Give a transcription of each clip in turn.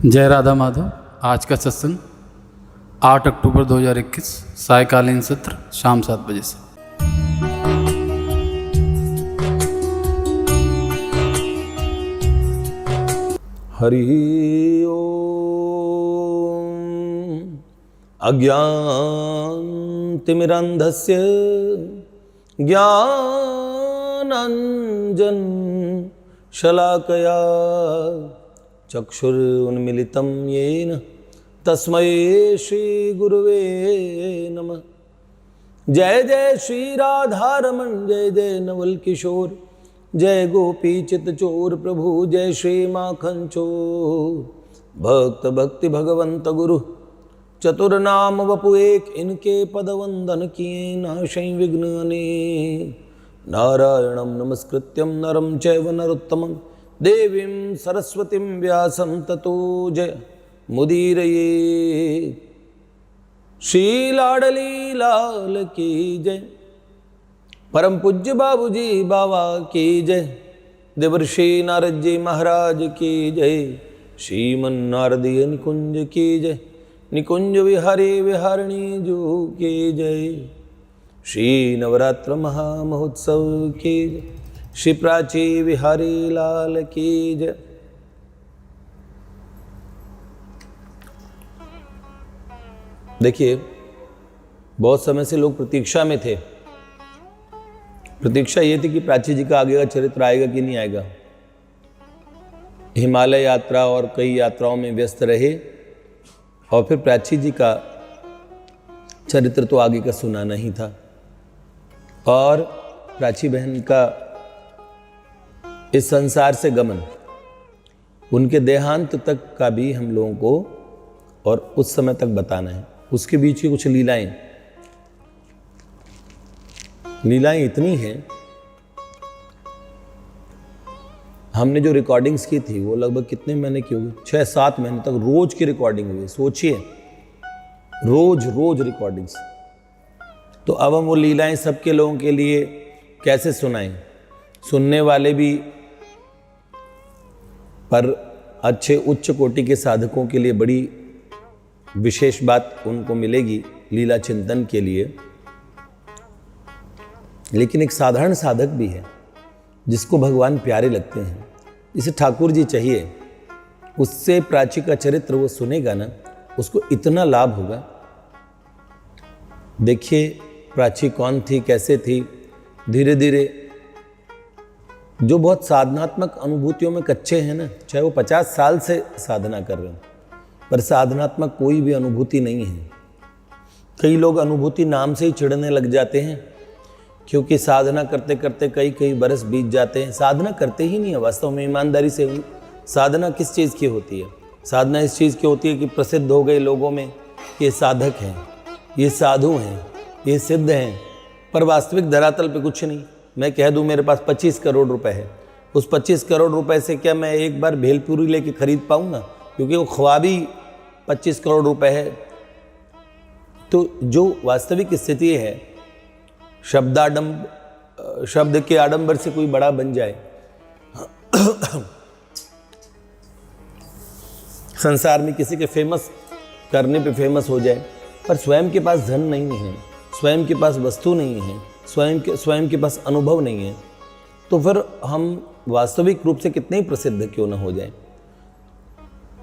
जय राधा माधव। आज का सत्संग 8 अक्टूबर 2021 सायकालीन सत्र शाम 7 बजे से। हरि ओम। अज्ञानतिमिरन्धस्य ज्ञानाञ्जन शलाकया चक्षुरुन्मिलितं येन तस्मै श्री गुरुवे नमः। जय जय श्री राधारमण, जय जय नवल किशोर, जय गोपी चित चोर प्रभु, जय श्री माखन चोर। भक्त भक्ति भगवंत गुरु चतुर नाम वपु एक, इनके पद वंदन किए नाशै विघ्न अनेक। नारायणं नमस्कृत्यं नरं चैव नरोत्तमं, देवीं सरस्वतीं व्यासं ततो जय मुदीरये। श्री लाडली लाल की जय, परम पूज्य बाबूजी बाबा की जय, देवर्षि नारद जी महाराज की जय, श्रीमन नारदीय निकुंज की जय, निकुंज विहारी विहारिणी जो की जय, श्री नवरात्र महामहोत्सव की जय, श्री प्राची विहारी लाल की जय। देखिए, बहुत समय से लोग प्रतीक्षा में थे। प्रतीक्षा ये थी कि प्राची जी का आगे का चरित्र आएगा कि नहीं आएगा। हिमालय यात्रा और कई यात्राओं में व्यस्त रहे और फिर प्राची जी का चरित्र तो आगे का सुनाना ही था। और प्राची बहन का इस संसार से गमन, उनके देहांत तक का भी हम लोगों को और उस समय तक बताना है। उसके बीच की कुछ लीलाएं इतनी हैं। हमने जो रिकॉर्डिंग्स की थी वो लगभग कितने महीने की होगी, 6-7 महीने तक रोज की रिकॉर्डिंग हुई। सोचिए, रोज रिकॉर्डिंग्स। तो अब हम वो लीलाएं सबके लोगों के लिए कैसे सुनाएं। सुनने वाले भी, पर अच्छे उच्च कोटि के साधकों के लिए बड़ी विशेष बात उनको मिलेगी लीला चिंतन के लिए। लेकिन एक साधारण साधक भी है जिसको भगवान प्यारे लगते हैं, इसे ठाकुर जी चाहिए, उससे प्राची का चरित्र वो सुनेगा ना, उसको इतना लाभ होगा। देखिए प्राची कौन थी, कैसे थी। धीरे धीरे जो बहुत साधनात्मक अनुभूतियों में कच्चे हैं ना, चाहे वो 50 साल से साधना कर रहे हो, पर साधनात्मक कोई भी अनुभूति नहीं है। कई लोग अनुभूति नाम से ही चिढ़ने लग जाते हैं, क्योंकि साधना करते करते कई बरस बीत जाते हैं। साधना करते ही नहीं है वास्तव में, ईमानदारी से। साधना किस चीज़ की होती है? साधना इस चीज़ की होती है कि प्रसिद्ध हो गए लोगों में, ये साधक हैं, ये साधु हैं, ये सिद्ध हैं, पर वास्तविक धरातल पे कुछ नहीं। मैं कह दूं मेरे पास 25 करोड़ रुपए है, उस 25 करोड़ रुपए से क्या मैं एक बार भेलपूरी लेके खरीद पाऊंगा? क्योंकि वो ख्वाबी 25 करोड़ रुपए है। तो जो वास्तविक स्थिति है, शब्द के आडंबर से कोई बड़ा बन जाए, संसार में किसी के फेमस करने पे फेमस हो जाए, पर स्वयं के पास धन नहीं है, स्वयं के पास वस्तु नहीं है, स्वयं के पास अनुभव नहीं है, तो फिर हम वास्तविक रूप से कितने ही प्रसिद्ध क्यों ना हो जाए।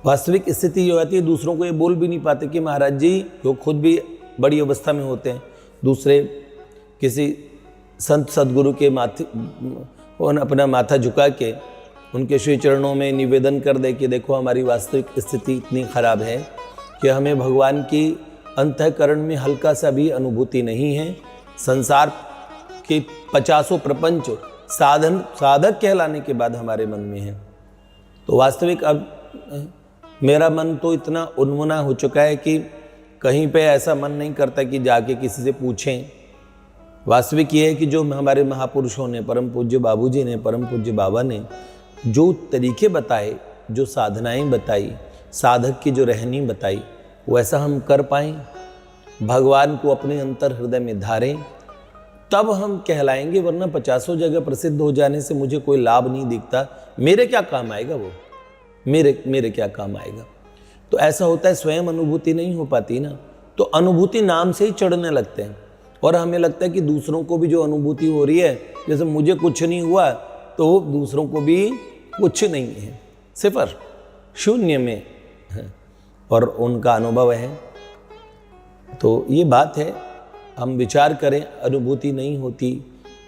वास्तविक स्थिति ये आती है, दूसरों को ये बोल भी नहीं पाते कि महाराज जी, जो खुद भी बड़ी अवस्था में होते हैं, दूसरे किसी संत सदगुरु के माथे अपना माथा झुका के उनके श्री चरणों में निवेदन कर दे कि देखो हमारी वास्तविक स्थिति इतनी खराब है कि हमें भगवान की अंतःकरण में हल्का सा भी अनुभूति नहीं है। संसार के 50 प्रपंच साधक कहलाने के बाद हमारे मन में है। तो वास्तविक अब मेरा मन तो इतना उन्मुना हो चुका है कि कहीं पे ऐसा मन नहीं करता कि जाके किसी से पूछें। वास्तविक ये है कि जो हमारे महापुरुषों ने, परम पूज्य बाबूजी ने, परम पूज्य बाबा ने जो तरीके बताए, जो साधनाएं बताई, साधक की जो रहनी बताई, वैसा हम कर पाएं, भगवान को अपने अंतर हृदय में धारें, तब हम कहलाएंगे। वरना 50 जगह प्रसिद्ध हो जाने से मुझे कोई लाभ नहीं दिखता। मेरे क्या काम आएगा वो, मेरे क्या काम आएगा। तो ऐसा होता है, स्वयं अनुभूति नहीं हो पाती ना, तो अनुभूति नाम से ही चढ़ने लगते हैं और हमें लगता है कि दूसरों को भी जो अनुभूति हो रही है, जैसे मुझे कुछ नहीं हुआ तो दूसरों को भी कुछ नहीं है, सिफर शून्य में है और उनका अनुभव है। तो ये बात है, हम विचार करें, अनुभूति नहीं होती,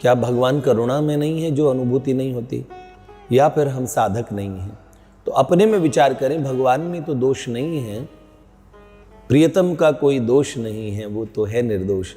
क्या भगवान करुणा में नहीं है जो अनुभूति नहीं होती, या फिर हम साधक नहीं हैं? तो अपने में विचार करें, भगवान में तो दोष नहीं है, प्रियतम का कोई दोष नहीं है, वो तो है निर्दोष।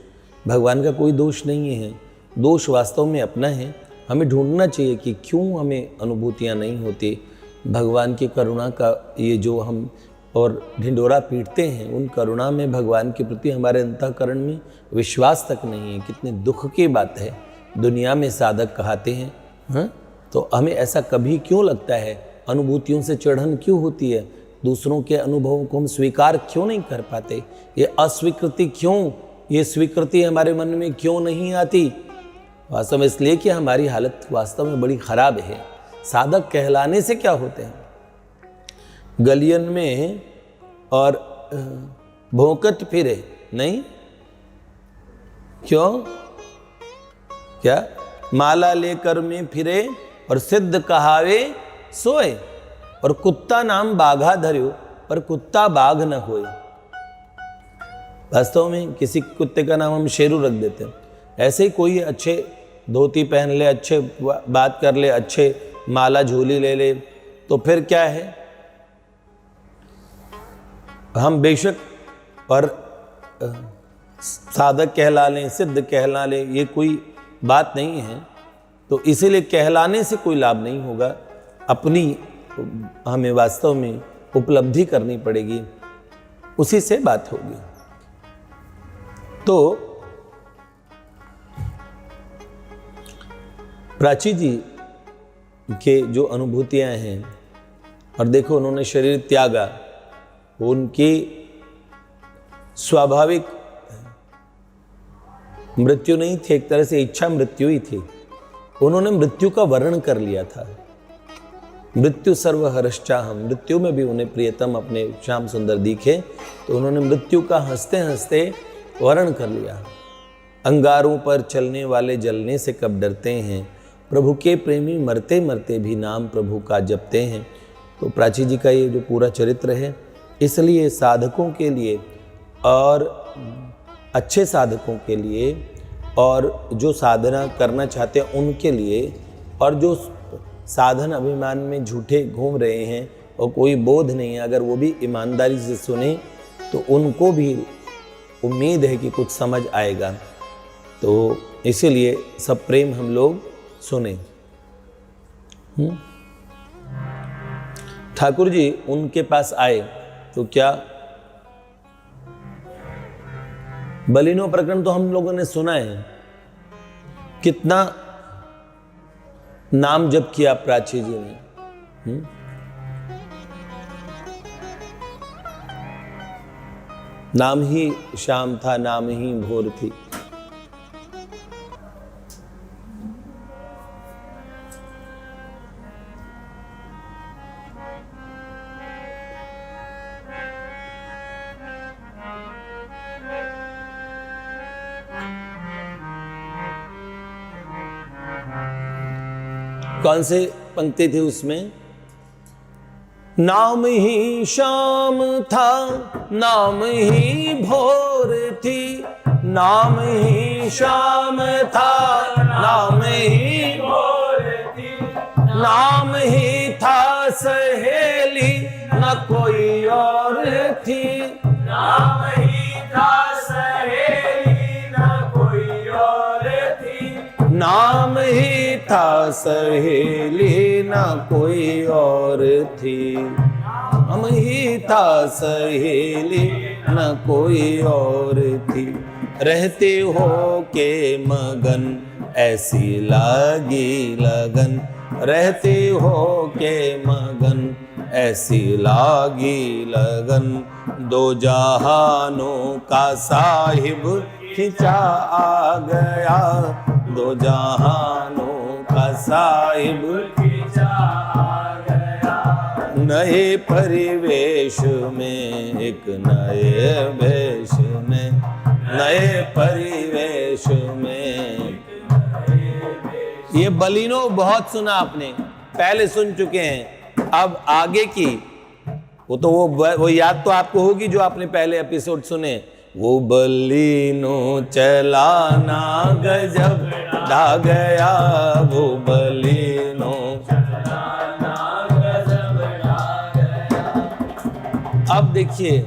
भगवान का कोई दोष नहीं है, दोष वास्तव में अपना है। हमें ढूंढना चाहिए कि क्यों हमें अनुभूतियाँ नहीं होती। भगवान की करुणा का ये जो हम और ढिंडोरा पीटते हैं, उन करुणा में भगवान के प्रति हमारे अंतःकरण में विश्वास तक नहीं है। कितने दुख की बात है, दुनिया में साधक कहते हैं, हाँ? तो हमें ऐसा कभी क्यों लगता है, अनुभूतियों से चढ़न क्यों होती है, दूसरों के अनुभवों को हम स्वीकार क्यों नहीं कर पाते, ये अस्वीकृति क्यों, ये स्वीकृति हमारे मन में क्यों नहीं आती? वास्तव में इसलिए कि हमारी हालत वास्तव में बड़ी खराब है। साधक कहलाने से क्या होते हैं, गलियन में और भौंकत फिरे नहीं, क्यों, क्या माला लेकर में फिरे और सिद्ध कहावे सोए, और कुत्ता नाम बाघा धर्यो पर कुत्ता बाघ न होए। वास्तव में किसी कुत्ते का नाम हम शेरू रख देते हैं, ऐसे ही कोई अच्छे धोती पहन ले, अच्छे बात कर ले, अच्छे माला झोली ले ले, तो फिर क्या है, हम बेशक और साधक कहला लें, सिद्ध कहला लें, ये कोई बात नहीं है। तो इसीलिए कहलाने से कोई लाभ नहीं होगा, अपनी हमें वास्तव में उपलब्धि करनी पड़ेगी, उसी से बात होगी। तो प्राची जी के जो अनुभूतियां हैं, और देखो उन्होंने शरीर त्यागा, उनकी स्वाभाविक मृत्यु नहीं थी, एक तरह से इच्छा मृत्यु ही थी। उन्होंने मृत्यु का वर्णन कर लिया था, मृत्यु सर्वहरश्चाहम, मृत्यु में भी उन्हें प्रियतम अपने श्याम सुंदर दिखे, तो उन्होंने मृत्यु का हंसते हंसते वर्णन कर लिया। अंगारों पर चलने वाले जलने से कब डरते हैं, प्रभु के प्रेमी मरते मरते भी नाम प्रभु का जपते हैं। तो प्राची जी का ये जो पूरा चरित्र है, इसलिए साधकों के लिए और अच्छे साधकों के लिए, और जो साधना करना चाहते हैं उनके लिए, और जो साधन अभिमान में झूठे घूम रहे हैं और कोई बोध नहीं है, अगर वो भी ईमानदारी से सुने तो उनको भी उम्मीद है कि कुछ समझ आएगा। तो इसीलिए सब प्रेम हम लोग सुने। ठाकुर जी उनके पास आए तो क्या, बलिनो प्रकरण तो हम लोगों ने सुना है, कितना नाम जप किया प्राची जी ने। नाम ही शाम था, नाम ही भोर थी। कौन से पंक्ति थी उसमें, नाम ही शाम था, नाम ही भोर थी, नाम ही शाम था, नाम ही भोर थी, नाम ही था सहेली न कोई और थी, नाम ही था सहेली न कोई और थी, नाम ही था सहेली न कोई और थी, हम ही था सहेली न कोई और थी, रहते हो के मगन ऐसी लागी लगन, रहते हो के मगन ऐसी लागी लगन, दो जहानों का साहिब खिंचा आ गया, दो जहानों का साहिब खिंचा आ गया, नए परिवेश में, एक नए वेश में, नए परिवेश में। ये बलिनो बहुत सुना आपने, पहले सुन चुके हैं। अब आगे की वो याद तो आपको होगी जो आपने पहले एपिसोड सुने। वो बलिनो चलाना गजब ढा गया, वो बलिनो चलाना गजब ढा गया। अब देखिए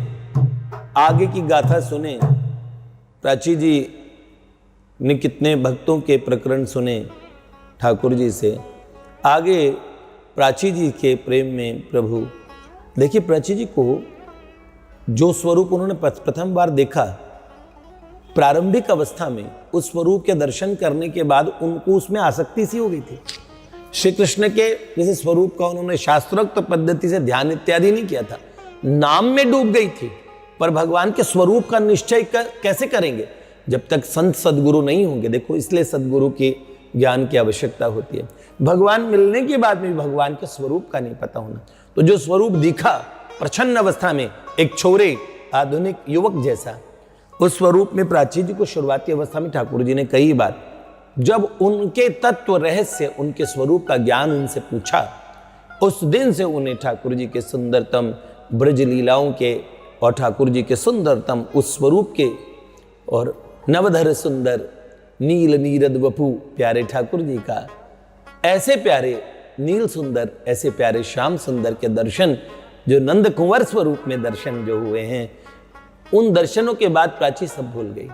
आगे की गाथा सुने। प्राची जी ने कितने भक्तों के प्रकरण सुने ठाकुर जी से। आगे प्राची जी के प्रेम में प्रभु, देखिए प्राची जी को जो स्वरूप उन्होंने प्रथम बार देखा प्रारंभिक अवस्था में, उस स्वरूप के दर्शन करने के बाद उनको उसमें आसक्ति सी हो गई थी। श्री कृष्ण के जैसे स्वरूप का उन्होंने शास्त्रोक्त पद्धति से ध्यान इत्यादि नहीं किया था, नाम में डूब गई थी। पर भगवान के स्वरूप का निश्चय कैसे करेंगे जब तक संत सदगुरु नहीं होंगे। देखो इसलिए सदगुरु के ज्ञान की आवश्यकता होती है। भगवान मिलने के बाद में भगवान के स्वरूप का नहीं पता होना। तो जो स्वरूप दिखा प्रछन्न अवस्था में, एक छोरे आधुनिक युवक जैसा, उस स्वरूप में प्राची जी को शुरुआती अवस्था में ठाकुर जी ने कई बार जब उनके तत्व रहस्य, उनके स्वरूप का ज्ञान उनसे पूछा, उस दिन से उन्हें ठाकुर जी के सुंदरतम ब्रज लीलाओं के और ठाकुर जी के सुंदरतम उस स्वरूप के और नवधर सुंदर नील नीरद वपु प्यारे ठाकुर जी का, ऐसे प्यारे नील सुंदर, ऐसे प्यारे श्याम सुंदर के दर्शन जो नंद कुंवर स्वरूप में दर्शन जो हुए हैं, उन दर्शनों के बाद प्राची सब भूल गई।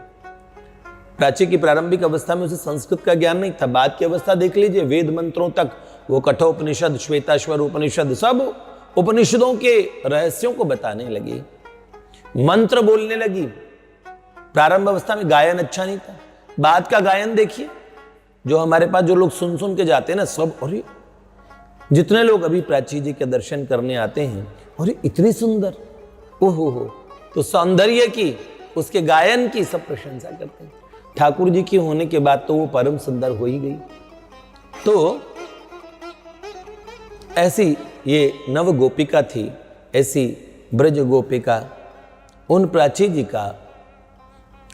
प्राची की प्रारंभिक अवस्था में उसे संस्कृत का ज्ञान नहीं था। बाद की अवस्था देख लीजिए, वेद मंत्रों तक, वो कठोपनिषद, श्वेताश्वर उपनिषद, सब उपनिषदों के रहस्यों को बताने लगी, मंत्र बोलने लगी। प्रारंभ अवस्था में गायन अच्छा नहीं था। बाद का गायन देखिए, जो हमारे पास जो लोग सुन सुन के जाते हैं ना सब, और जितने लोग अभी प्राची जी के दर्शन करने आते हैं, और इतनी सुंदर, ओहो हो, तो सौंदर्य की, उसके गायन की सब प्रशंसा करते हैं। ठाकुर जी की होने के बाद तो वो परम सुंदर हो ही गई। तो ऐसी ये नव गोपिका थी, ऐसी ब्रज गोपिका उन प्राची जी का।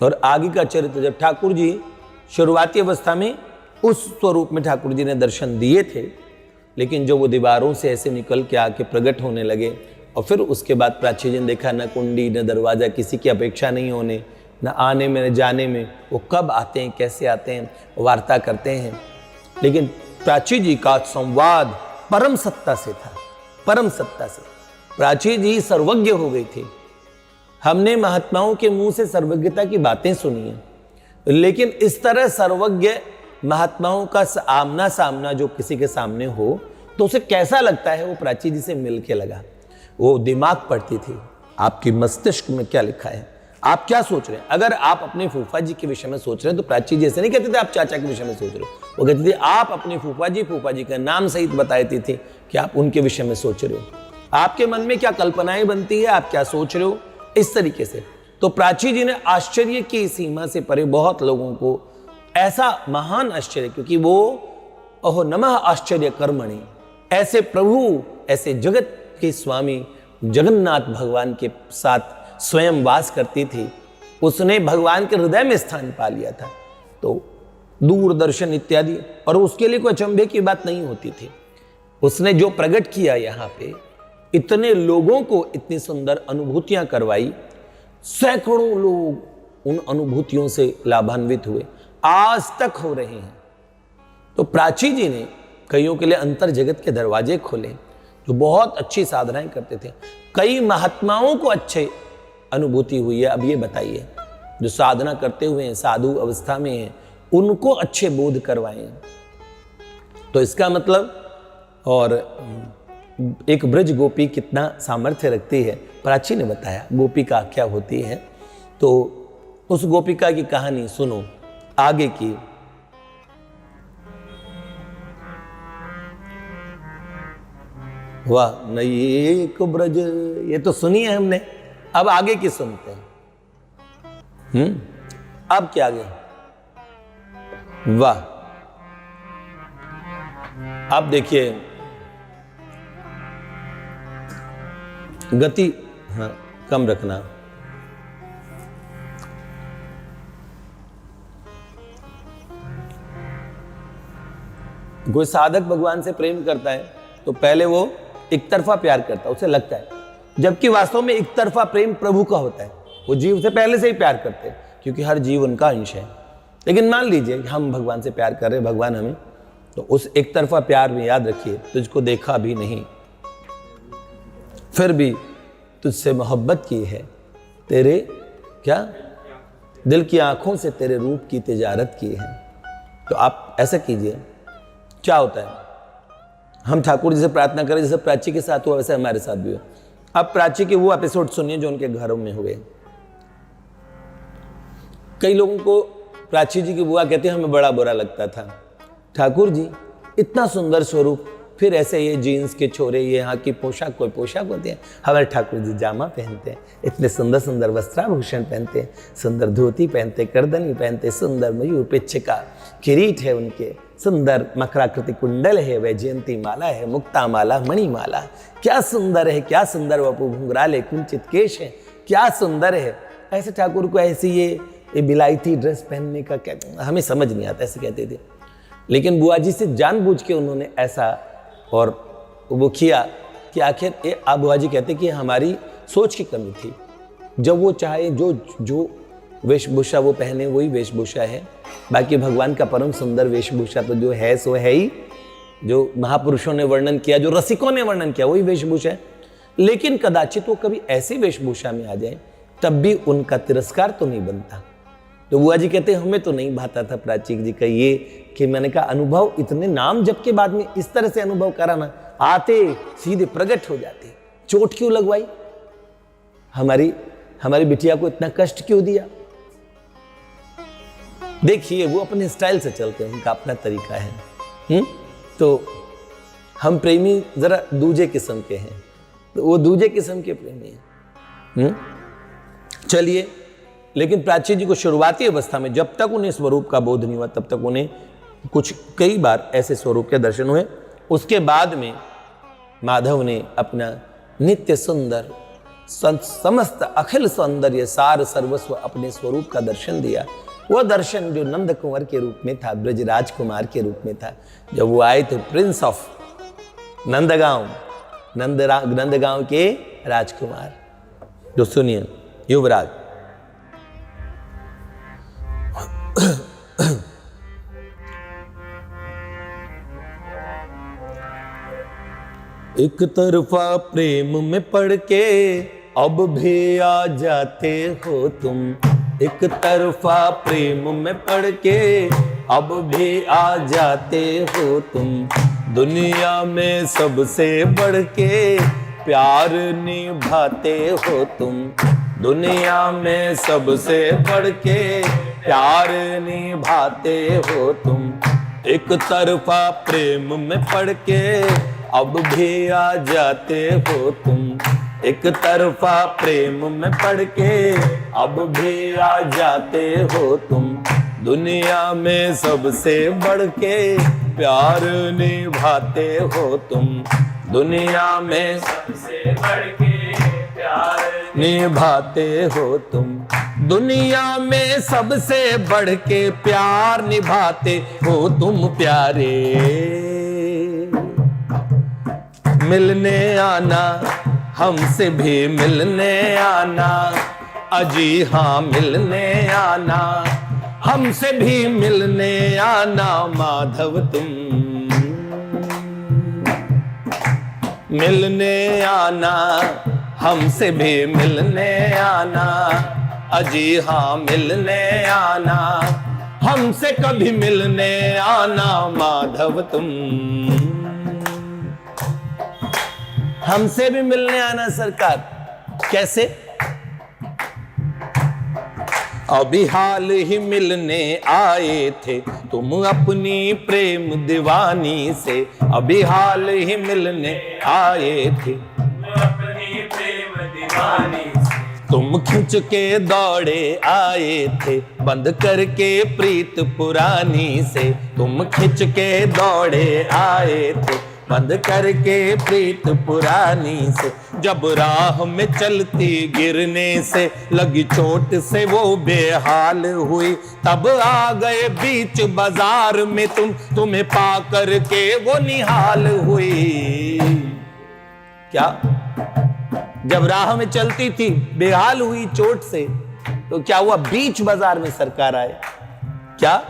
और आगे का चरित्र, जब ठाकुर जी शुरुआती अवस्था में उस स्वरूप में ठाकुर जी ने दर्शन दिए थे, लेकिन जो वो दीवारों से ऐसे निकल के आके प्रकट होने लगे, और फिर उसके बाद प्राची जी ने देखा न कुंडी न दरवाजा, किसी की अपेक्षा नहीं होने, न आने में न जाने में, वो कब आते हैं, कैसे आते हैं, वार्ता करते हैं। लेकिन प्राची जी का संवाद परम सत्ता से था, परम सत्ता से। प्राची जी सर्वज्ञ हो गई थी। हमने महात्माओं के मुंह से सर्वज्ञता की बातें सुनी हैं, लेकिन इस तरह सर्वज्ञ महात्माओं का आमना सामना जो किसी के सामने हो तो उसे कैसा लगता है, वो प्राची जी से मिल के लगा। वो दिमाग पढ़ती थी, आपकी मस्तिष्क में क्या लिखा है, आप क्या सोच रहे हैं। अगर आप अपने फूफा जी के विषय में सोच रहे हैं तो प्राची जी ऐसे नहीं कहते थे आप चाचा के विषय में सोच रहे हो, वो कहती थी आप अपने फूफा जी का नाम सहित बताती थी कि आप उनके विषय में सोच रहे हो, आपके मन में क्या कल्पनाएं बनती है, आप क्या सोच रहे हो, इस तरीके से। तो प्राची जी ने आश्चर्य की सीमा से परे बहुत लोगों को, ऐसा महान आश्चर्य, क्योंकि वो ओह नमः आश्चर्य कर्मणि, ऐसे प्रभु, ऐसे जगत के स्वामी जगन्नाथ भगवान के साथ स्वयं वास करती थी। उसने भगवान के हृदय में स्थान पा लिया था। तो दूरदर्शन इत्यादि, और उसके लिए कोई अचंभे की बात नहीं होती थी। उसने जो प्रकट किया यहाँ पे, इतने लोगों को इतनी सुंदर अनुभूतियां करवाई, सैकड़ों लोग उन अनुभूतियों से लाभान्वित हुए, आज तक हो रहे हैं। तो प्राची जी ने कईयों के लिए अंतर जगत के दरवाजे खोले, जो बहुत अच्छी साधनाएं करते थे। कई महात्माओं को अच्छे अनुभूति हुई है। अब ये बताइए, जो साधना करते हुए हैं, साधु अवस्था में हैं, उनको अच्छे बोध करवाएं। तो इसका मतलब, और एक ब्रज गोपी कितना सामर्थ्य रखती है, प्राची ने बताया गोपिका क्या होती है। तो उस गोपिका की कहानी सुनो आगे की। वाह नई एक ब्रज, ये तो सुनी है हमने, अब आगे की सुनते हैं। अब क्या आगे, वाह। अब देखिए गति हाँ कम रखना। कोई साधक भगवान से प्रेम करता है तो पहले वो एक तरफा प्यार करता है, उसे लगता है, जबकि वास्तव में एक तरफा प्रेम प्रभु का होता है। वो जीव से पहले से ही प्यार करते हैं क्योंकि हर जीव उनका अंश है। लेकिन मान लीजिए कि हम भगवान से प्यार कर रहे हैं, भगवान हमें, तो उस एक तरफा प्यार में याद रखिए, तुझको देखा भी नहीं फिर भी तुझसे मोहब्बत की है, तेरे क्या दिल की आंखों से तेरे रूप की तिजारत की है। तो आप ऐसा कीजिए, क्या होता है, हम ठाकुर जी से प्रार्थना करें जैसे प्राची के साथ हुआ वैसे हमारे साथ भी हुआ। अब प्राची के वो एपिसोड सुनिए जो उनके घरों में हुए। कई लोगों को प्राची जी की बुआ कहते हैं हमें बड़ा बुरा लगता था, ठाकुर जी इतना सुंदर स्वरूप, फिर ऐसे ये जीन्स के छोरे, ये यहाँ की पोशाक, कोई पोशाक होती है, हमारे ठाकुर जी जामा पहनते हैं, इतने सुंदर सुंदर वस्त्राभूषण पहनते हैं, सुंदर धोती पहनते, करदनी पहनते, सुंदर मयूर पिच्छका किरीट है उनके, सुंदर मकराकृति कुंडल है, वैजयंती माला है, मुक्ता माला, मणिमाला, क्या सुंदर है, क्या सुंदर वपु घुंघराले कुंचित केश है, क्या सुंदर है। ऐसे ठाकुर को ऐसी ये बिलायती ड्रेस पहनने का क्या, हमें समझ नहीं आता, ऐसे कहते थे। लेकिन बुआ जी से जानबूझ के उन्होंने ऐसा और वो किया कि आखिर ये आप बुआ जी कहते कि हमारी सोच की कमी थी। जब वो चाहे जो वेशभूषा वो पहने वही वेशभूषा है, बाकी भगवान का परम सुंदर वेशभूषा तो जो है सो है ही, जो महापुरुषों ने वर्णन किया, जो रसिकों ने वर्णन किया वही वेशभूषा है। लेकिन कदाचित वो कभी ऐसी वेशभूषा में आ जाए तब भी उनका तिरस्कार तो नहीं बनता। तो बुआ जी कहते हमें तो नहीं भाता था प्राची जी का ये, कि मैंने कहा अनुभव इतने नाम जब के बाद में इस तरह से अनुभव कराना, आते सीधे प्रकट हो जाते, चोट क्यों लगवाई, हमारी बिटिया को इतना कष्ट क्यों दिया। देखिए वो अपने स्टाइल से चलते हैं, उनका अपना तरीका है। तो हम प्रेमी जरा दूजे किस्म के हैं, तो वो दूजे किस्म के प्रेमी हैं। चलिए, लेकिन प्राची जी को शुरुआती अवस्था में जब तक उन्हें स्वरूप का बोध नहीं हुआ तब तक उन्हें कई बार ऐसे स्वरूप के दर्शन हुए। उसके बाद में माधव ने अपना नित्य सुंदर समस्त अखिल सौंदर्य सार सर्वस्व अपने स्वरूप का दर्शन दिया। वह दर्शन जो नंद कुंवर के रूप में था, ब्रज राजकुमार के रूप में था, जब वो आए थे प्रिंस ऑफ नंदगांव, नंदगांव के राजकुमार। जो सुनिए, युवराज एक तरफा प्रेम में पड़ के अब भी आ जाते हो तुम, एक तरफा प्रेम में पड़ के अब भी आ जाते हो तुम, दुनिया में सबसे बढ़ के प्यार निभाते हो तुम, दुनिया में सबसे बढ़ के प्यार निभाते हो तुम, एक तरफा प्रेम में पड़ के अब भी आ जाते हो तुम, एक तरफा प्रेम में पड़ के अब भी आ जाते हो तुम, दुनिया में सबसे बढ़ के प्यार निभाते हो तुम, दुनिया में सबसे बढ़ के प्यार निभाते हो तुम, दुनिया में सबसे बढ़ के प्यार निभाते हो तुम प्यारे। मिलने आना, हमसे भी मिलने आना, अजी हाँ मिलने आना, हमसे भी मिलने आना माधव तुम, मिलने आना, हमसे भी मिलने आना, अजी हाँ मिलने आना, हमसे कभी मिलने आना माधव तुम, हमसे भी मिलने आना सरकार। कैसे? अभी हाल ही मिलने आए थे तुम अपनी प्रेम दीवानी से, अभी हाल ही मिलने आए थे अपनी प्रेम दीवानी से, तुम खिंच के दौड़े आए थे बंद करके प्रीत पुरानी से, तुम खिंच के दौड़े आए थे बंद करके प्रीत पुरानी से, जब राह में चलती गिरने से लगी चोट से वो बेहाल हुई, तब आ गए बीच बाजार में तुम्हें पा कर के वो निहाल हुई। क्या? जब राह में चलती थी बेहाल हुई चोट से, तो क्या हुआ? बीच बाजार में सरकार आए। क्या?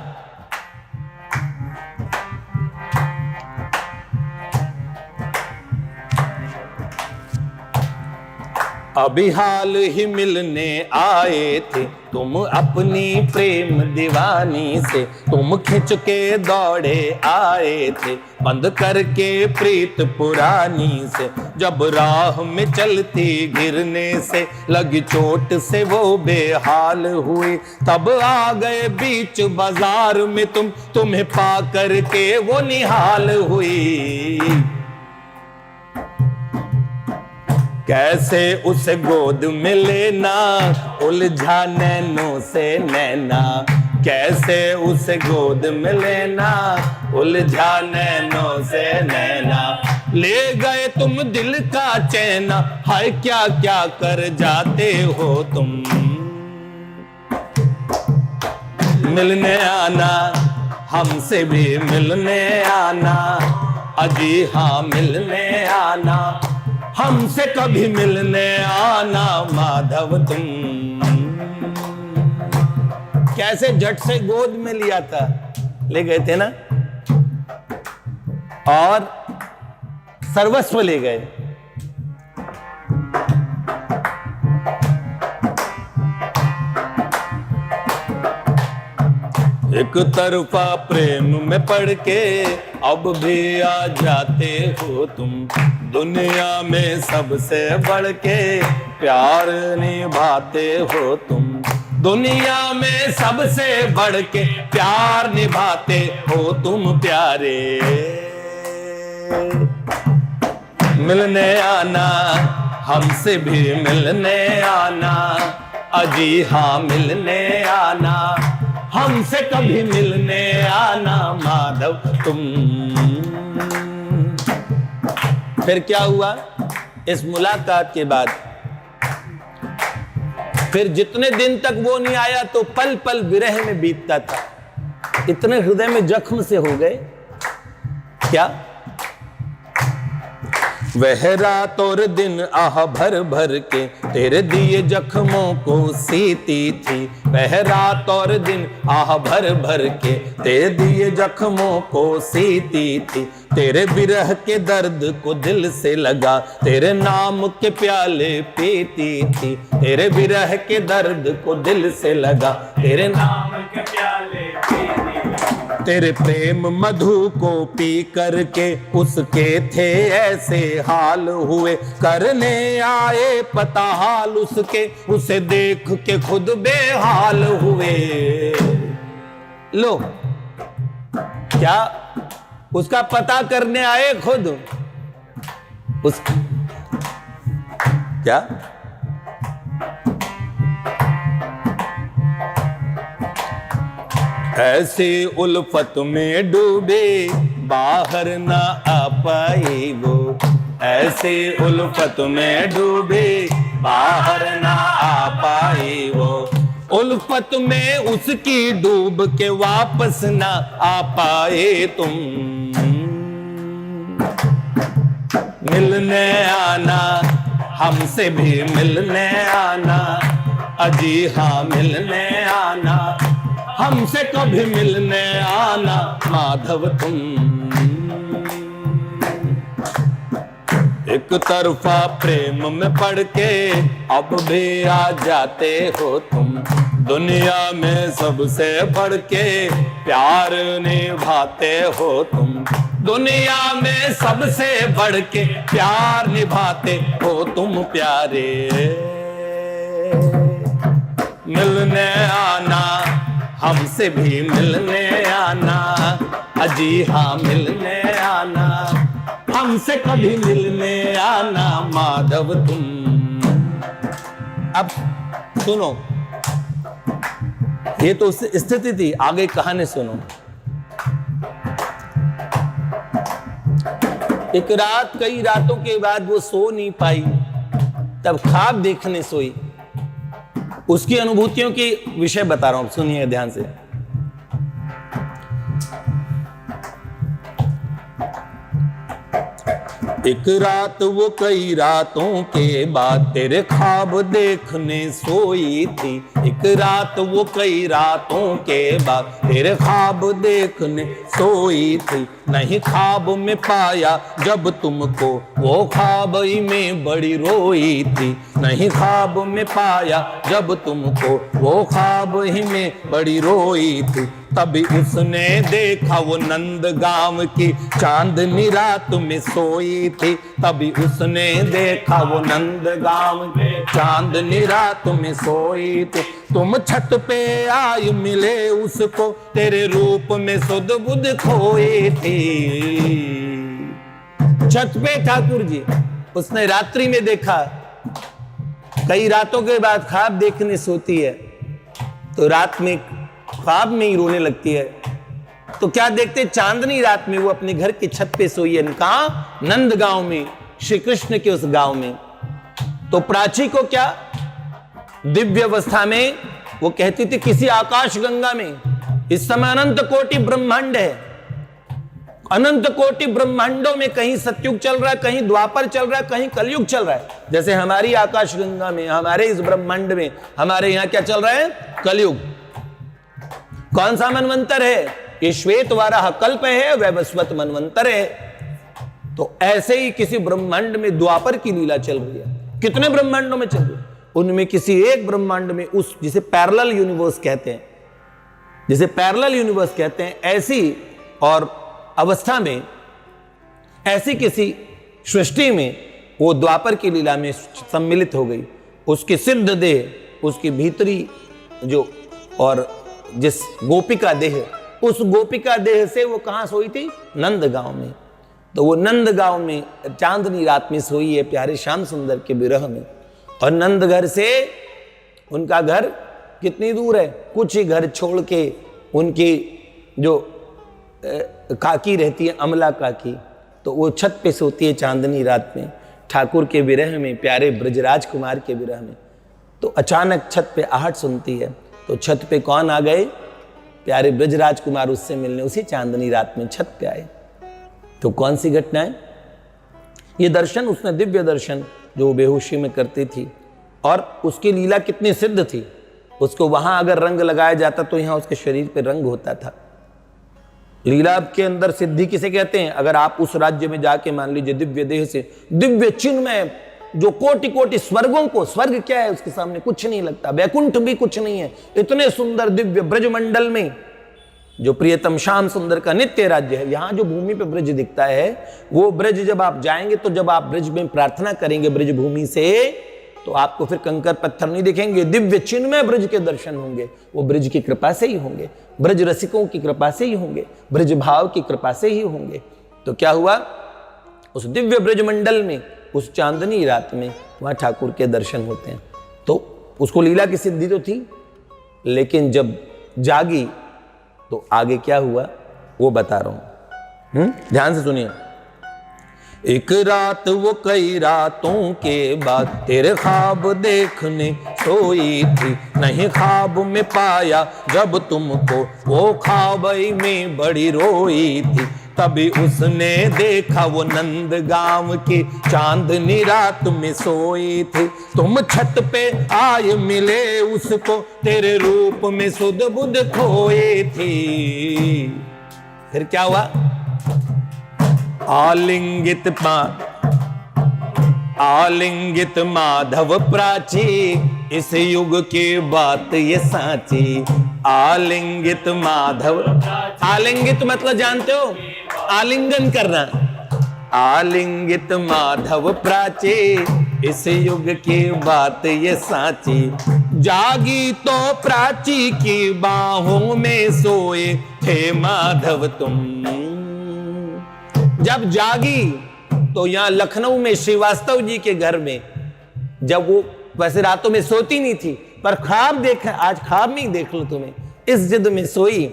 अभी हाल ही मिलने आए थे तुम अपनी प्रेम दीवानी से, तुम खिंच के दौड़े आए थे बंद करके प्रीत पुरानी से। जब राह में चलती गिरने से लगी चोट से वो बेहाल हुई, तब आ गए बीच बाजार में तुम्हें पा करके वो निहाल हुई। कैसे उसे गोद में लेना उलझा नैनों से नैना, कैसे उसे गोद में लेना उलझा नैनों से नैना। ले गए तुम दिल का चैना, हाय क्या क्या कर जाते हो तुम। मिलने आना हमसे भी मिलने आना, अजी हाँ मिलने आना हमसे कभी मिलने आना माधव तुम। कैसे झट से गोद में लिया था, ले गए थे ना, और सर्वस्व ले गए। एक तरफा प्रेम में पड़ के अब भी आ जाते हो तुम, दुनिया में सबसे बढ़ के प्यार निभाते हो तुम। दुनिया में सबसे बढ़ के प्यार निभाते हो तुम प्यारे। मिलने आना हमसे भी मिलने आना, अजी हाँ मिलने आना हमसे कभी मिलने आना माधव तुम। फिर क्या हुआ? इस मुलाकात के बाद फिर जितने दिन तक वो नहीं आया तो पल पल विरह में बीतता था। इतने हृदय में जख्म से हो गए। क्या? वह रात और दिन आह भर भर के तेरे दिए जख्मों को सीती थी। वह रात और दिन आह भर भर के तेरे दिए जख्मों को सीती थी। तेरे विरह के दर्द को दिल से लगा, तेरे नाम के प्याले पीती थी। तेरे विरह के दर्द को दिल से लगा, तेरे नाम के प्याले पीती थी। तेरे प्रेम मधु को पी करके उसके थे ऐसे हाल हुए। करने आए पता हाल उसके, उसे देख के खुद बेहाल हुए। लो, क्या उसका पता करने आए खुद उस क्या? ऐसी उल्फत में डूबे बाहर ना आ पाई वो। ऐसी उल्फत में डूबे बाहर ना आ पाई वो। उल्फत में उसकी डूब के वापस ना आ पाए तुम। मिलने आना हमसे भी मिलने आना, अजी हाँ मिलने आना हमसे कभी मिलने आना माधव तुम। एक तरफा प्रेम में पड़ के अब भी आ जाते हो तुम। दुनिया में सबसे बढ़ के प्यार निभाते हो तुम। दुनिया में सबसे बढ़ के प्यार निभाते हो तुम प्यारे। मिलने आना हमसे भी मिलने आना, अजी हाँ मिलने आना हमसे कभी मिलने आना माधव तुम। अब सुनो, ये तो स्थिति थी, आगे कहानी सुनो। एक रात, कई रातों के बाद वो सो नहीं पाई, तब ख्वाब देखने सोई। उसकी अनुभूतियों की विषय बता रहा हूं, सुनिए ध्यान से। एक रात वो कई रातों के बाद तेरे ख्वाब देखने सोई थी। एक रात वो कई रातों के बाद तेरे ख्वाब देखने सोई थी। नहीं ख्वाब में पाया जब तुमको वो ख्वाब ही में बड़ी रोई थी। नहीं ख्वाब में पाया जब तुमको वो ख्वाब ही में बड़ी रोई थी। तभी उसने देखा वो नंद गांव की चांदनी रात में सोई थी। तभी उसने देखा वो नंद गांव की चांदनी रात में सोई थी। तुम छत पे आई मिले उसको तेरे रूप में सुध बुध खोई थी। छत पे ठाकुर जी उसने रात्रि में देखा। कई रातों के बाद ख्वाब देखने सोती है तो रात में ख्वाब में ही रोने लगती है। तो क्या देखते, चांदनी रात में वो अपने घर की छत पे सोई है। कहां? नंद गांव में, श्री कृष्ण के उस गांव में। तो प्राची को क्या दिव्य अवस्था में वो कहती थी किसी आकाश गंगा में इस समय अनंत कोटि ब्रह्मांड है। अनंत कोटि ब्रह्मांडों में कहीं सतयुग चल रहा है, कहीं द्वापर चल रहा है, कहीं कलयुग चल रहा है। जैसे हमारी आकाश गंगा में, हमारे इस ब्रह्मांड में, हमारे यहां क्या चल रहा है? कलयुग। कौन सा मनवंतर है? ये श्वेत वाराह कल्प है, वैवस्वत मनवंतर है। तो ऐसे ही किसी ब्रह्मांड में द्वापर की लीला चल रही है। कितने ब्रह्मांडों में चल रही है? उनमें किसी एक ब्रह्मांड में, उस जिसे पैरेलल यूनिवर्स कहते हैं, जिसे पैरेलल यूनिवर्स कहते हैं, ऐसी और अवस्था में, ऐसी किसी सृष्टि में वो द्वापर की लीला में सम्मिलित हो गई। उसकी सिद्ध देह, उसकी भीतरी जो, और जिस गोपिका देह, उस गोपिका देह से वो कहां सोई थी? नंद गांव में। तो वो नंद गांव में चांदनी रात में सोई है प्यारे श्याम सुंदर के विरह में। और नंद घर से उनका घर कितनी दूर है? कुछ ही घर छोड़ के उनकी जो काकी रहती है, अमला काकी, तो वो छत पे सोती है चांदनी रात में ठाकुर के विरह में, प्यारे ब्रजराज कुमार के विरह में। तो अचानक छत पे आहट सुनती है। तो छत पे कौन आ गए? प्यारे ब्रजराज कुमार उससे मिलने उसी चांदनी रात में छत पे आए। तो कौन सी घटना है ये? दर्शन, उसने दिव्य दर्शन जो बेहोशी में करती थी, और उसकी लीला कितनी सिद्ध थी। उसको वहां अगर रंग लगाया जाता तो यहां उसके शरीर पे रंग होता था। लीला के अंदर सिद्धि किसे कहते हैं? अगर आप उस राज्य में जाके मान लीजिए दिव्य देह से दिव्य चिन्मय जो कोटि कोटि स्वर्गों को, स्वर्ग क्या है उसके सामने? कुछ नहीं लगता, वैकुंठ भी कुछ नहीं है। इतने सुंदर दिव्य ब्रजमंडल में जो प्रियतम श्याम सुंदर का नित्य राज्य है, यहां जो भूमि पे ब्रज दिखता है, वो ब्रज जब आप जाएंगे तो जब आप ब्रज में प्रार्थना करेंगे ब्रज भूमि से, तो आपको फिर कंकर पत्थर नहीं दिखेंगे, दिव्य चिन्मय ब्रज के दर्शन होंगे। वो ब्रज की कृपा से ही होंगे, ब्रज रसिकों की कृपा से ही होंगे, ब्रज भाव की कृपा से ही होंगे। तो क्या हुआ? उस दिव्य ब्रज मंडल में, उस चांदनी रात में वहां ठाकुर के दर्शन होते हैं। तो उसको लीला की सिद्धि तो थी, लेकिन जब जागी तो आगे क्या हुआ वो बता रहा हूं। ध्यान से सुनिए। एक रात वो कई रातों के बाद तेरे ख्वाब देखने सोई थी। नहीं ख्वाब में पाया जब तुमको वो ख्वाब में बड़ी रोई थी। तभी उसने देखा वो नंद गांव की चांदनी रात में सोई थी। तुम छत पे आए मिले उसको तेरे रूप में सुध बुध खोई थी। फिर क्या हुआ? आलिंगित माधव प्राची, इस युग की बात ये साची। आलिंगित माधव, आलिंगित मतलब जानते हो? आलिंगन करना। आलिंगित माधव प्राची, इस युग की बात ये साची। जागी तो प्राची की बाहों में सोए थे माधव तुम। जब जागी तो यहां लखनऊ में श्रीवास्तव जी के घर में, जब वो वैसे रातों में सोती नहीं थी, पर ख्वाब देखा, आज ख्वाब में ही देख लो तुम्हें, इस जिद में सोई।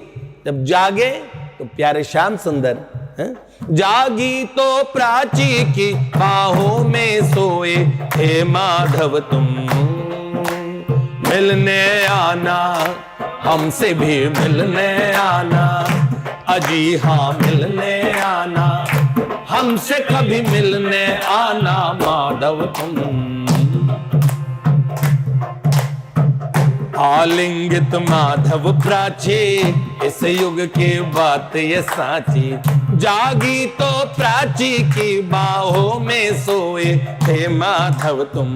जब जागे तो प्यारे श्याम सुंदर हैं? जागी तो प्राची की बाहों में सोए हे माधव तुम, मिलने आना हमसे भी मिलने आना, अजी हाँ मिलने आना, हमसे कभी मिलने आना माधव तुम। आलिंगित माधव प्राची, इस युग की बात ये साची, जागी तो प्राची की बाहों में सोए थे माधव तुम,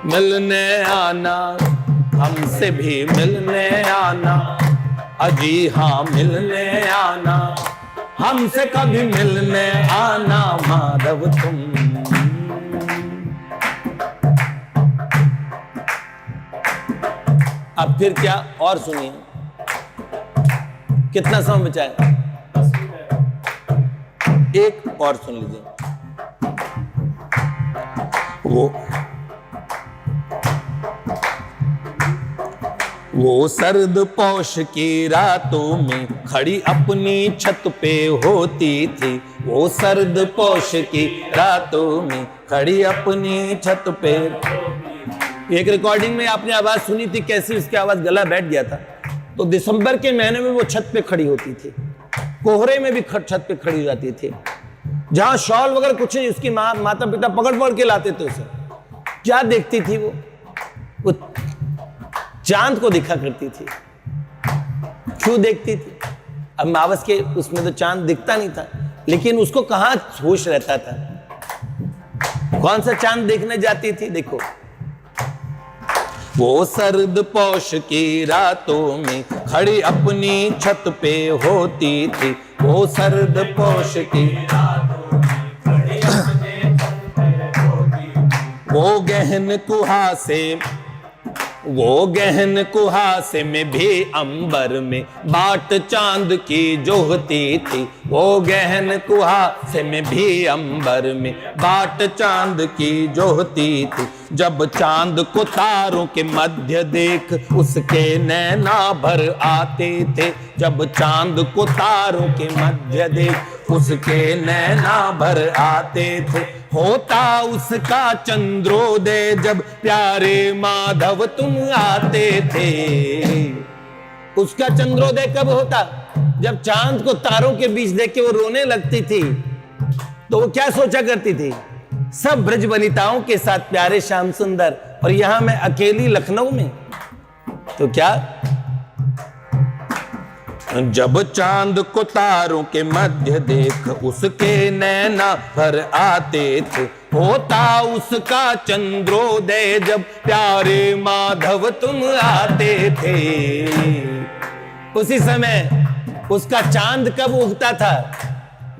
मिलने आना हमसे भी मिलने आना, अजी हाँ मिलने आना, हमसे कभी मिलने आना माधव तुम। अब फिर क्या और सुनिए, कितना समय बचा है? एक और सुन लीजिए। वो सर्द पौष की रातों में खड़ी अपनी छत पे होती थी, वो सर्द पौष की रातों में खड़ी अपनी छत पे। एक रिकॉर्डिंग में आपने आवाज सुनी थी कैसी उसकी आवाज गला बैठ गया था। तो दिसंबर के महीने में वो छत पे खड़ी होती थी, कोहरे में भी छत पे खड़ी जाती थी, जहां शॉल वगैरह कुछ नहीं, उसकी माता पिता पकड़ पकड़ के लाते थे उसे। क्या देखती थी वो चांद को देखा करती थी। क्यों देखती थी? अब अमावस के उसमें तो चांद दिखता नहीं था, लेकिन उसको कहां होश रहता था। कौन सा चांद देखने जाती थी? देखो, वो सर्द पौष की रातों में खड़ी अपनी छत पे होती थी, वो सर्द पौष की रातों में खड़ी अपनी छत पे होती थी। वो गहन कुहासे में भी अंबर में बाट चांद की जोहती थी, वो गहन कुहासे में भी अंबर में बाट चांद की जोहती थी। जब चांद को तारों के मध्य देख उसके नैना भर आते थे, जब चांद को तारों के मध्य देख उसके नैना भर आते थे। होता उसका चंद्रोदय जब प्यारे माधव तुम आते थे। उसका चंद्रोदय कब होता? जब चांद को तारों के बीच देख के वो रोने लगती थी। तो वो क्या सोचा करती थी? सब ब्रज वनिताओं के साथ प्यारे श्याम सुंदर, और यहां मैं अकेली लखनऊ में। तो क्या जब चांद को तारों के मध्य देख उसके नैना भर आते थे, होता उसका चंद्रोदय जब प्यारे माधव तुम आते थे। उसी समय उसका चांद कब उगता था?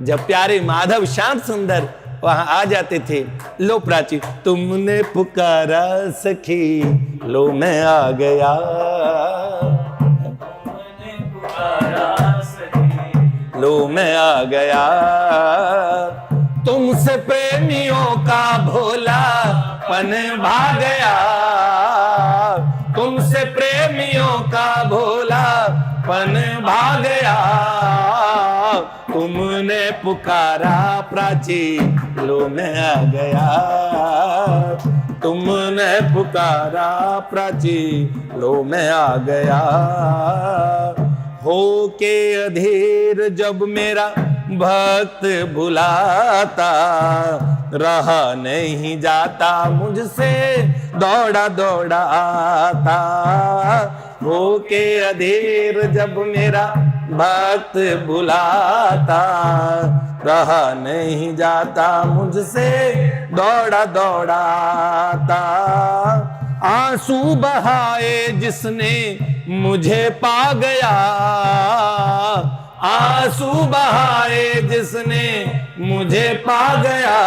जब प्यारे माधव श्याम सुंदर वहां आ जाते थे। लो प्राची, तुमने पुकारा सखी, लो मैं आ गया। लो मैं आ गया, तुमसे प्रेमियों का भोलापन भाग गया, तुमसे प्रेमियों का भोलापन भाग गया। तुमने पुकारा प्राची, लो मैं आ गया, तुमने पुकारा प्राची, लो मैं आ गया। हो के अधीर जब मेरा भक्त बुलाता, रहा नहीं जाता मुझसे दौड़ा दौड़ा आता। हो के अधीर जब मेरा भक्त बुलाता, रहा नहीं जाता मुझसे दौड़ा दौड़ा आता। आंसू बहाए जिसने मुझे पा गया, आंसू बहाए जिसने मुझे पा गया।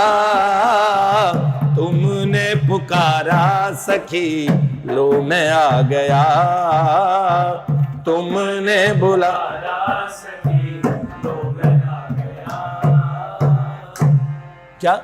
तुमने पुकारा सखी, लो मैं आ गया, तुमने बुलाया सखी, लो मैं आ गया। क्या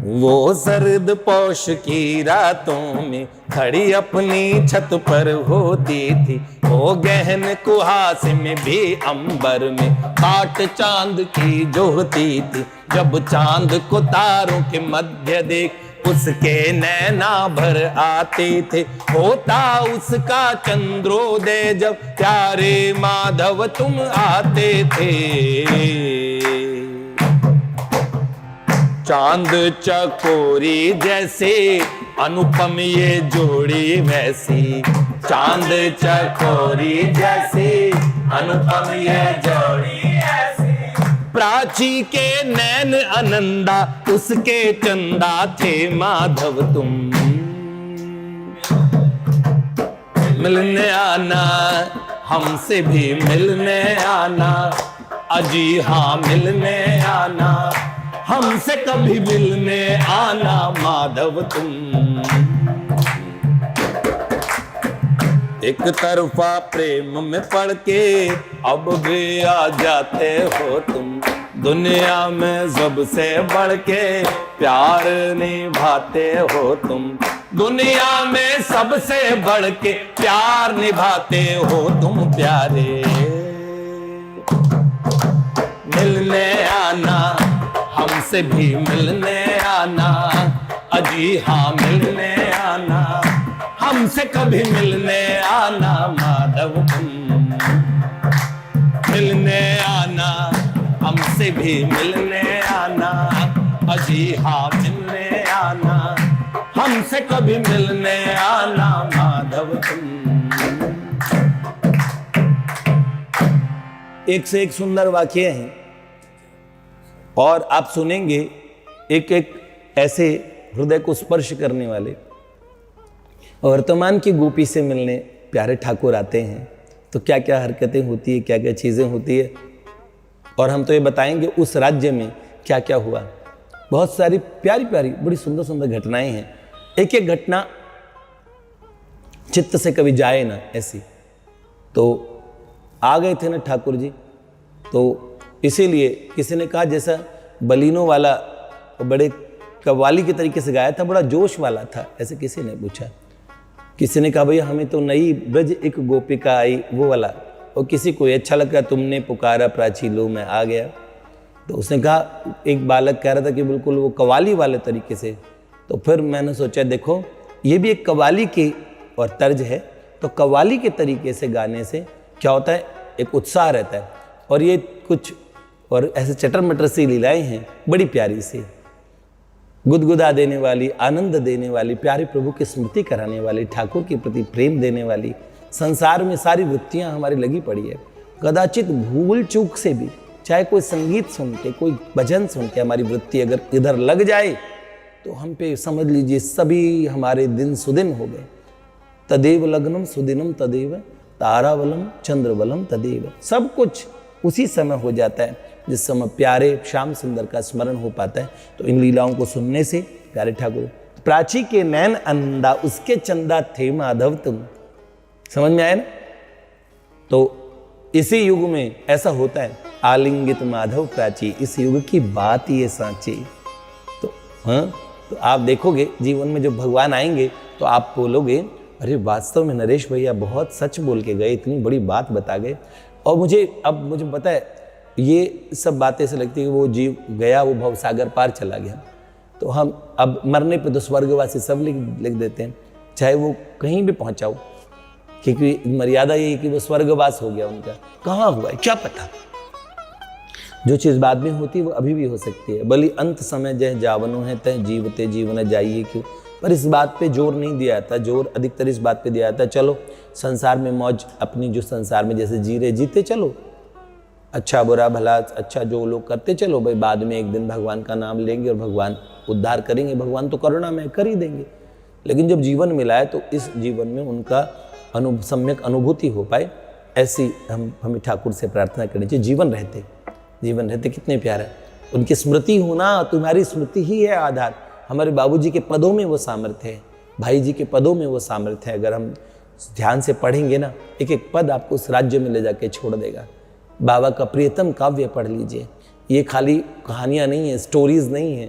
वो सर्द पौष की रातों में खड़ी अपनी छत पर होती थी, वो गहन कुहासे में भी अंबर में काट चांद की जोहती थी। जब चांद को तारों के मध्य देख उसके नैना भर आते थे, होता उसका चंद्रोदय जब प्यारे माधव तुम आते थे। चांद चकोरी जैसे अनुपम ये जोड़ी वैसी, चांद चकोरी जैसे अनुपम ये जोड़ी ऐसी। प्राची के नैन अनंदा उसके चंदा थे माधव तुम। मिलने आना हमसे भी मिलने आना, अजी हाँ मिलने आना, हमसे कभी मिलने आना माधव तुम। एक तरफा प्रेम में पड़ के अब भी आ जाते हो तुम, दुनिया में सबसे बढ़ के प्यार निभाते हो तुम। दुनिया में सबसे बढ़ के प्यार निभाते हो तुम प्यारे। मिलने आना हमसे भी मिलने आना, अजी हाँ मिलने आना, हमसे कभी मिलने आना माधव तुम। मिलने आना हमसे भी मिलने आना, अजी हाँ मिलने आना, हमसे कभी मिलने आना माधव तुम। एक से एक सुंदर वाक्य हैं और आप सुनेंगे एक एक ऐसे हृदय को स्पर्श करने वाले। वर्तमान की गोपी से मिलने प्यारे ठाकुर आते हैं तो क्या क्या हरकतें होती है, क्या क्या चीज़ें होती है, और हम तो ये बताएंगे उस राज्य में क्या क्या हुआ। बहुत सारी प्यारी प्यारी बड़ी सुंदर सुंदर घटनाएं हैं। एक एक घटना चित्त से कभी जाए ना ऐसी। तो आ गए थे ना ठाकुर जी, तो इसीलिए किसी ने कहा जैसा बलिनों वाला बड़े कव्वाली के तरीके से गाया था, बड़ा जोश वाला था, ऐसे किसी ने पूछा। किसी ने कहा भैया हमें तो नई ब्रज एक गोपिका आई, वो वाला। और किसी को अच्छा लगा तुमने पुकारा प्राची लो मैं आ गया। तो उसने कहा, एक बालक कह रहा था कि बिल्कुल वो कव्वाली वाले तरीके से। तो फिर मैंने सोचा देखो ये भी एक कव्वाली की और तर्ज है, तो कव्वाली के तरीके से गाने से क्या होता है, एक उत्साह रहता है। और ये कुछ और ऐसे चटर मटर सी लीलाएं हैं बड़ी प्यारी सी, गुदगुदा देने वाली, आनंद देने वाली, प्यारे प्रभु की स्मृति कराने वाली, ठाकुर के प्रति प्रेम देने वाली। संसार में सारी वृत्तियां हमारी लगी पड़ी है। कदाचित भूल चूक से भी, चाहे कोई संगीत सुन के, कोई भजन सुन के हमारी वृत्ति अगर इधर लग जाए तो हम पे समझ लीजिए सभी हमारे दिन सुदिन हो गए। तदेव लग्नम सुदिनम तदेव तारावलम चंद्रवलम तदेव। सब कुछ उसी समय हो जाता है जिस समय प्यारे श्याम सुंदर का स्मरण हो पाता है। तो इन लीलाओं को सुनने से प्यारे ठाकुर, प्राची के नैन अंधा उसके चंदा थे माधव तुम। समझ में आया ना? तो इसी युग में ऐसा होता है, आलिंगित माधव प्राची, इस युग की बात ये सांची। तो हाँ, तो आप देखोगे जीवन में जब भगवान आएंगे तो आप बोलोगे अरे वास्तव में नरेश भैया बहुत सच बोल के गए, इतनी बड़ी बात बता गए। और मुझे पता है ये सब बातें ऐसे लगती है कि वो जीव गया, वो भवसागर पार चला गया। तो हम अब मरने पे तो स्वर्गवासी सब लिख देते हैं, चाहे वो कहीं भी पहुंचाओ, क्योंकि मर्यादा ये है कि वो स्वर्गवास हो गया उनका। कहाँ हुआ है क्या पता। जो चीज़ बाद में होती है वो अभी भी हो सकती है। बलि अंत समय जय जावनो है तय जीवते जीवन जाइए क्यों। पर इस बात पे जोर नहीं दिया था, जोर अधिकतर इस बात पे दिया था चलो संसार में मौज अपनी, जो संसार में जैसे जी रहे जीते चलो, अच्छा बुरा भला अच्छा जो लोग करते चलो भाई, बाद में एक दिन भगवान का नाम लेंगे और भगवान उद्धार करेंगे, भगवान तो करुणा में कर ही देंगे। लेकिन जब जीवन मिला है तो इस जीवन में उनका सम्यक अनुभूति हो पाए, ऐसी हमें ठाकुर से प्रार्थना करनी चाहिए। जीवन रहते कितने प्यारा है, उनकी स्मृति होना, तुम्हारी स्मृति ही है आधार। हमारे बाबूजी के पदों में वो सामर्थ्य है, भाई जी के पदों में वो सामर्थ्य है। अगर हम ध्यान से पढ़ेंगे ना, एक एक पद आपको उस राज्य में ले जाके छोड़ देगा। बाबा का प्रियतम काव्य पढ़ लीजिए, ये खाली कहानियाँ नहीं है, स्टोरीज नहीं है,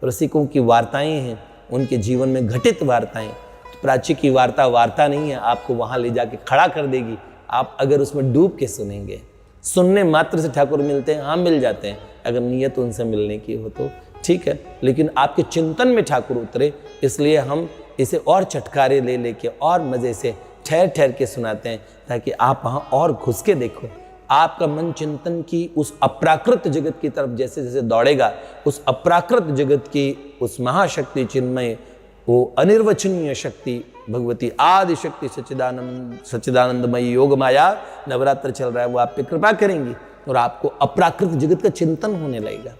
रसिकों की वार्ताएं हैं, उनके जीवन में घटित वार्ताएं। तो प्राची की वार्ता वार्ता नहीं है, आपको वहाँ ले जाके खड़ा कर देगी। आप अगर उसमें डूब के सुनेंगे, सुनने मात्र से ठाकुर मिलते हैं, हाँ मिल जाते हैं, अगर नियत उनसे मिलने की हो तो ठीक है, लेकिन आपके चिंतन में ठाकुर उतरे, इसलिए हम इसे और चटकारे ले लेके और मज़े से ठहर ठहर के सुनाते हैं, ताकि आप वहाँ और घुस के देखो। आपका मन चिंतन की उस अप्राकृत जगत की तरफ जैसे जैसे दौड़ेगा, उस अप्राकृत जगत की उस महाशक्ति चिन्मय, वो अनिर्वचनीय शक्ति भगवती आदि शक्ति सच्चिदानंदमयी योग माया, नवरात्र चल रहा है, वो आप पे कृपा करेंगी और आपको अप्राकृत जगत का चिंतन होने लगेगा।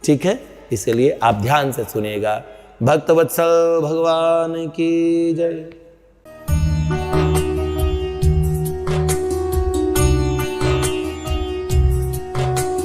ठीक है, इसलिए आप ध्यान से सुनिएगा। भक्तवत्सल भगवान की जय।